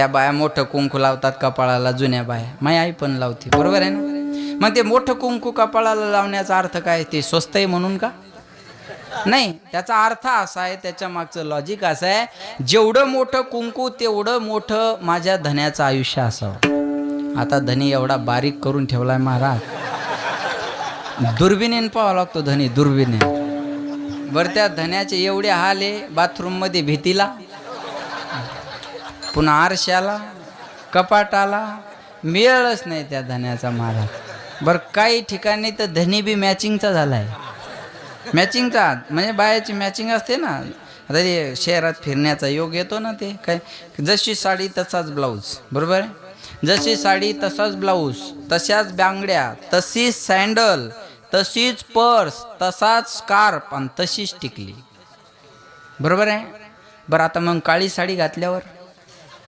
त्या बाया मोठं कुंकू लावतात कपाळाला, जुन्या बाया, माझी आई पण लावते, बरोबर आहे ना? मग ते मोठं कुंकू कपाळाला लावण्याचा अर्थ काय? ते स्वस्त आहे म्हणून का? नाही, त्याचा अर्थ असा आहे, त्याच्या मागचं लॉजिक असं आहे, जेवढं मोठं कुंकू तेवढं मोठं माझ्या धन्याचं आयुष्य असावं. आता धनी एवढा बारीक करून ठेवलाय महाराज, दुर्बिणीने पाहावा लागतो धनी, दुर्बिणी. बरं, त्या धन्याचे एवढे हाल आहे, बाथरूम मध्ये भीतीला, पुन्हा आरशाला, कपाटाला मिळच नाही त्या धन्याचा महाराज. बरं, काही ठिकाणी तर धनी बी मॅचिंगचा झालाय. मॅचिंगचा म्हणजे बायाची मॅचिंग असते ना, आता ते शहरात फिरण्याचा योग येतो ना, ते काय जशी साडी तसाच ब्लाऊज, बरोबर आहे? जशी साडी तसाच ब्लाऊज, तशाच बांगड्या, तशीच सँडल, तशीच पर्स, तसाच स्कार्फ आणि तशीच टिकली, बरोबर आहे? बरं, आता मग काळी साडी घातल्यावर